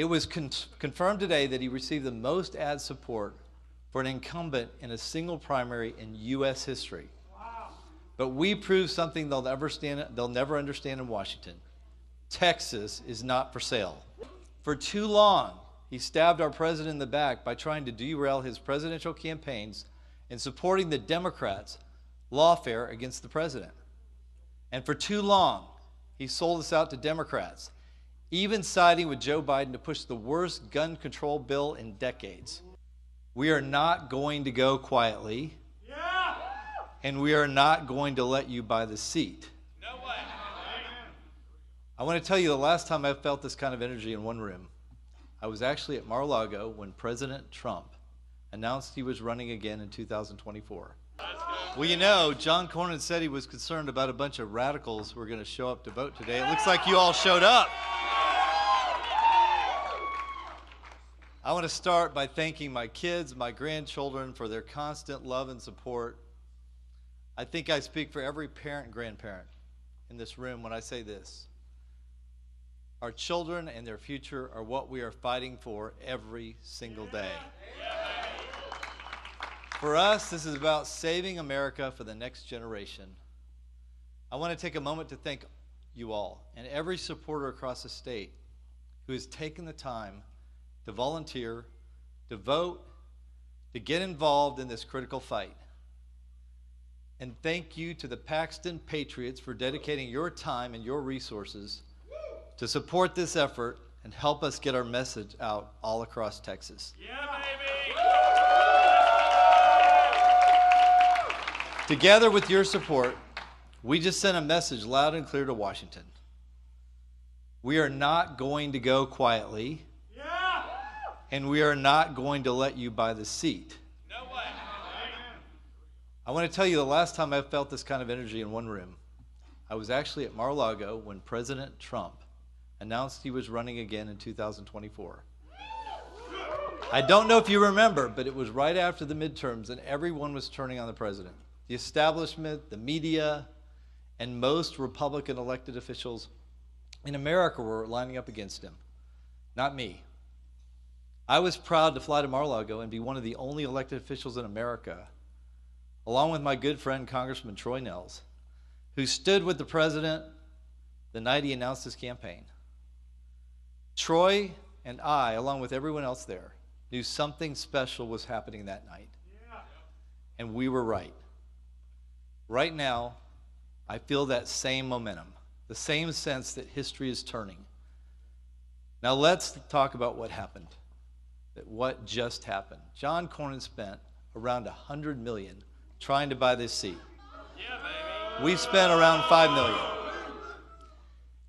It was confirmed today that he received the most ad support for an incumbent in a single primary in U.S. history. Wow. But we proved something they'll never understand in Washington. Texas is not for sale. For too long, he stabbed our president in the back by trying to derail his presidential campaigns and supporting the Democrats' lawfare against the president. And for too long, he sold us out to Democrats, even siding with Joe Biden to push the worst gun control bill in decades. We are not going to go quietly, and we are not going to let you buy the seat. No way. I want to tell you the last time I felt this kind of energy in one room, I was actually at Mar-a-Lago when President Trump announced he was running again in 2024. Well, you know, John Cornyn said he was concerned about a bunch of radicals who were going to show up to vote today. It looks like you all showed up. I want to start by thanking my kids, my grandchildren for their constant love and support. I think I speak for every parent and grandparent in this room when I say this. Our children and their future are what we are fighting for every single day. For us, this is about saving America for the next generation. I want to take a moment to thank you all and every supporter across the state who has taken the time to volunteer, to vote, to get involved in this critical fight. And thank you to the Paxton Patriots for dedicating your time and your resources to support this effort and help us get our message out all across Texas. Yeah, baby! Together with your support, we just sent a message loud and clear to Washington. We are not going to go quietly, and we are not going to let you buy the seat. No way. I want to tell you the last time I felt this kind of energy in one room, I was actually at Mar-a-Lago when President Trump announced he was running again in 2024. I don't know if you remember, but it was right after the midterms and everyone was turning on the president. The establishment, the media, and most Republican elected officials in America were lining up against him. Not me. I was proud to fly to Mar-a-Lago and be one of the only elected officials in America, along with my good friend Congressman Troy Nehls, who stood with the president the night he announced his campaign. Troy and I, along with everyone else there, knew something special was happening that night. And we were right. Right now, I feel that same momentum, the same sense that history is turning. Now let's talk about what happened. What just happened. John Cornyn spent around $100 million trying to buy this seat. Yeah, baby. We've spent around $5 million.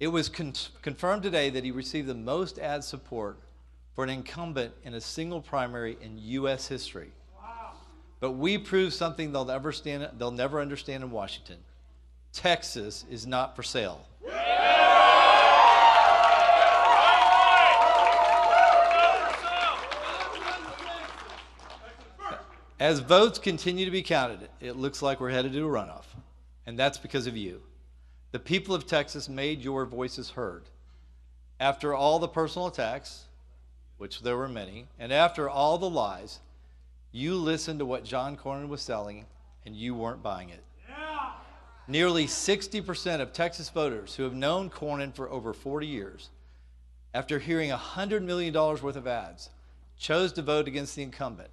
It was confirmed today that he received the most ad support for an incumbent in a single primary in U.S. history. Wow. But we proved something they'll never understand in Washington. Texas is not for sale. As votes continue to be counted, it looks like we're headed to a runoff, and that's because of you. The people of Texas made your voices heard. After all the personal attacks, which there were many, and after all the lies, you listened to what John Cornyn was selling, and you weren't buying it. Yeah. Nearly 60% of Texas voters who have known Cornyn for over 40 years, after hearing $100 million worth of ads, chose to vote against the incumbent.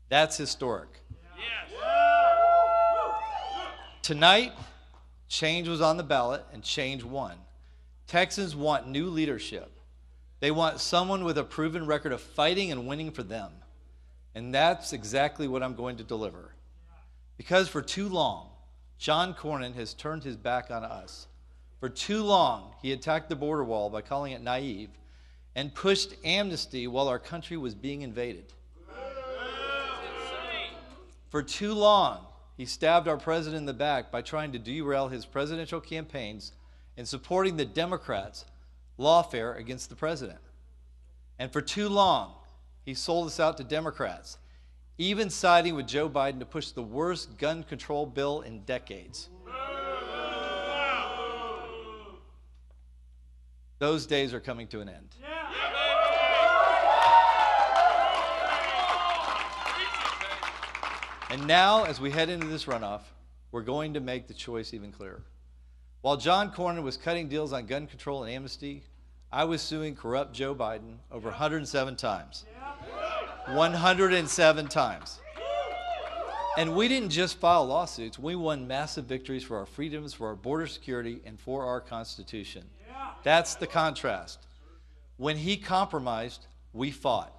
That's historic. Yes. Tonight, change was on the ballot and change won. Texans want new leadership. They want someone with a proven record of fighting and winning for them. And that's exactly what I'm going to deliver. Because for too long, John Cornyn has turned his back on us. For too long, he attacked the border wall by calling it naive and pushed amnesty while our country was being invaded. For too long, he stabbed our president in the back by trying to derail his presidential campaigns and supporting the Democrats' lawfare against the president. And for too long, he sold us out to Democrats, even siding with Joe Biden to push the worst gun control bill in decades. Those days are coming to an end. And now, as we head into this runoff, we're going to make the choice even clearer. While John Cornyn was cutting deals on gun control and amnesty, I was suing corrupt Joe Biden over 107 times. 107 times. And we didn't just file lawsuits, we won massive victories for our freedoms, for our border security, and for our Constitution. That's the contrast. When he compromised, we fought.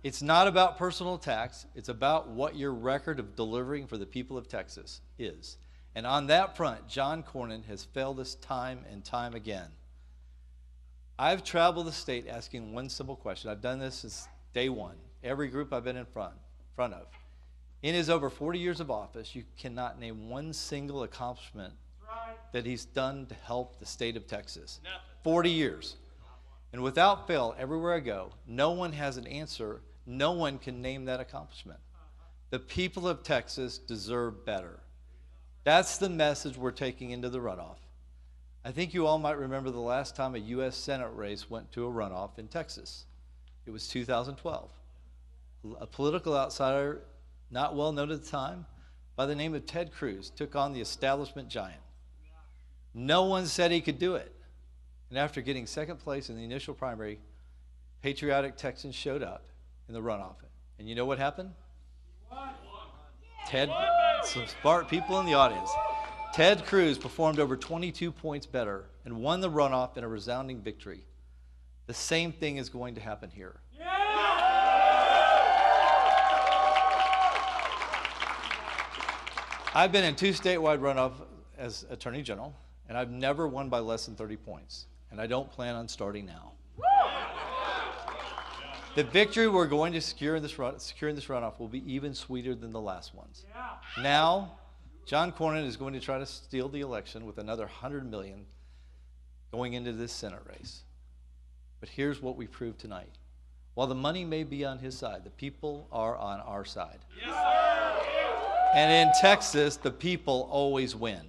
It's not about personal attacks, it's about what your record of delivering for the people of Texas is. And on that front, John Cornyn has failed us time and time again. I've traveled the state asking one simple question. I've done this since day one, every group I've been in front of. In his over 40 years of office, you cannot name one single accomplishment that he's done to help the state of Texas. 40 years. And without fail, everywhere I go, no one has an answer. No one can name that accomplishment. The people of Texas deserve better. That's the message we're taking into the runoff. I think you all might remember the last time a U.S. Senate race went to a runoff in Texas. It was 2012. A political outsider, not well known at the time, by the name of Ted Cruz, took on the establishment giant. No one said he could do it. And after getting second place in the initial primary, patriotic Texans showed up in the runoff. And you know what happened? Ted, some smart people in the audience. Ted Cruz performed over 22 points better and won the runoff in a resounding victory. The same thing is going to happen here. I've been in 2 statewide runoffs as Attorney General, and I've never won by less than 30 points. And I don't plan on starting now. The victory we're going to secure in this runoff will be even sweeter than the last ones. Now, John Cornyn is going to try to steal the election with another $100 million going into this Senate race. But here's what we proved tonight. While the money may be on his side, the people are on our side. Yes, sir. And in Texas, the people always win.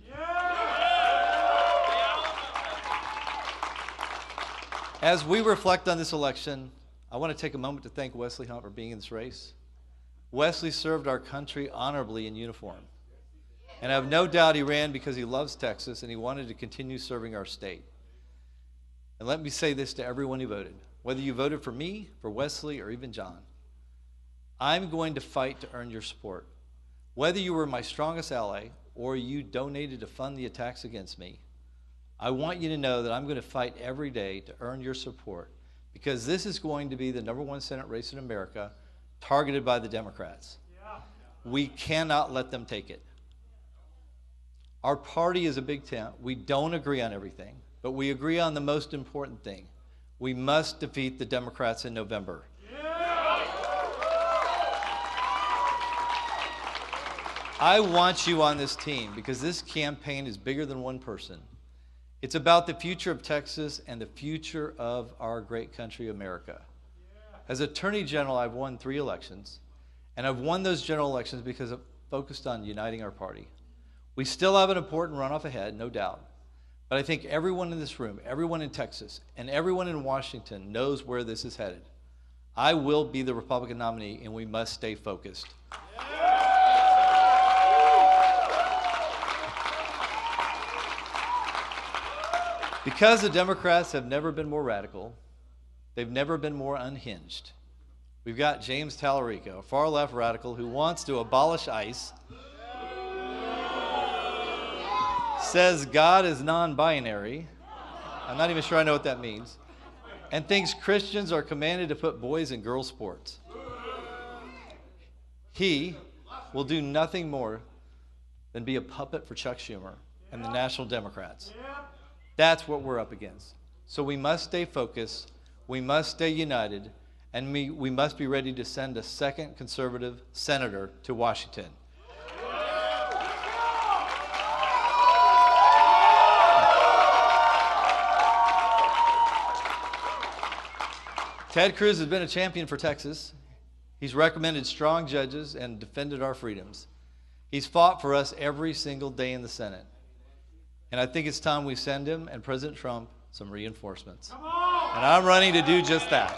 As we reflect on this election, I want to take a moment to thank Wesley Hunt for being in this race. Wesley served our country honorably in uniform. And I have no doubt he ran because he loves Texas and he wanted to continue serving our state. And let me say this to everyone who voted. Whether you voted for me, for Wesley, or even John, I'm going to fight to earn your support. Whether you were my strongest ally or you donated to fund the attacks against me, I want you to know that I'm going to fight every day to earn your support because this is going to be the #1 Senate race in America targeted by the Democrats. We cannot let them take it. Our party is a big tent. We don't agree on everything, but we agree on the most important thing. We must defeat the Democrats in November. I want you on this team because this campaign is bigger than one person. It's about the future of Texas and the future of our great country, America. As Attorney General, I've won 3 elections, and I've won those general elections because I've focused on uniting our party. We still have an important runoff ahead, no doubt, but I think everyone in this room, everyone in Texas, and everyone in Washington knows where this is headed. I will be the Republican nominee, and we must stay focused. Because the Democrats have never been more radical, they've never been more unhinged. We've got James Tallarico, a far-left radical who wants to abolish ICE, says God is non-binary, I'm not even sure I know what that means, and thinks Christians are commanded to put boys in girls' sports. He will do nothing more than be a puppet for Chuck Schumer and the National Democrats. That's what we're up against. So we must stay focused, we must stay united, and we must be ready to send a second conservative senator to Washington. Ted Cruz has been a champion for Texas. He's recommended strong judges and defended our freedoms. He's fought for us every single day in the Senate. And I think it's time we send him and President Trump some reinforcements. And I'm running to do just that.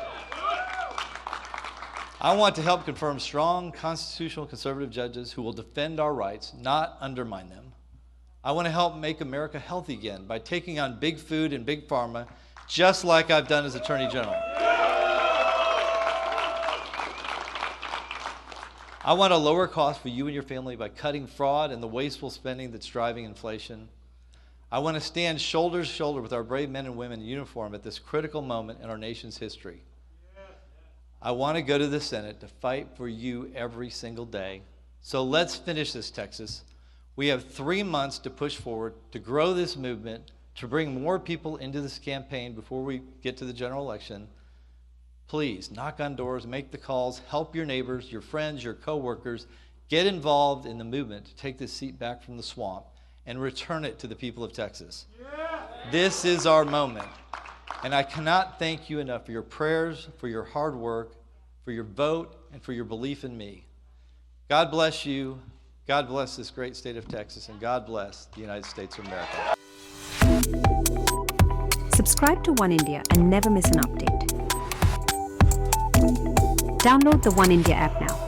I want to help confirm strong constitutional conservative judges who will defend our rights, not undermine them. I want to help make America healthy again by taking on big food and big pharma, just like I've done as Attorney General. I want to lower costs for you and your family by cutting fraud and the wasteful spending that's driving inflation. I want to stand shoulder to shoulder with our brave men and women in uniform at this critical moment in our nation's history. I want to go to the Senate to fight for you every single day. So let's finish this, Texas. We have 3 months to push forward, to grow this movement, to bring more people into this campaign before we get to the general election. Please, knock on doors, make the calls, help your neighbors, your friends, your coworkers, get involved in the movement to take this seat back from the swamp and return it to the people of Texas. This is our moment. And I cannot thank you enough for your prayers, for your hard work, for your vote, and for your belief in me. God bless you. God bless this great state of Texas, and God bless the United States of America. Subscribe to One India and never miss an update. Download the One India app now.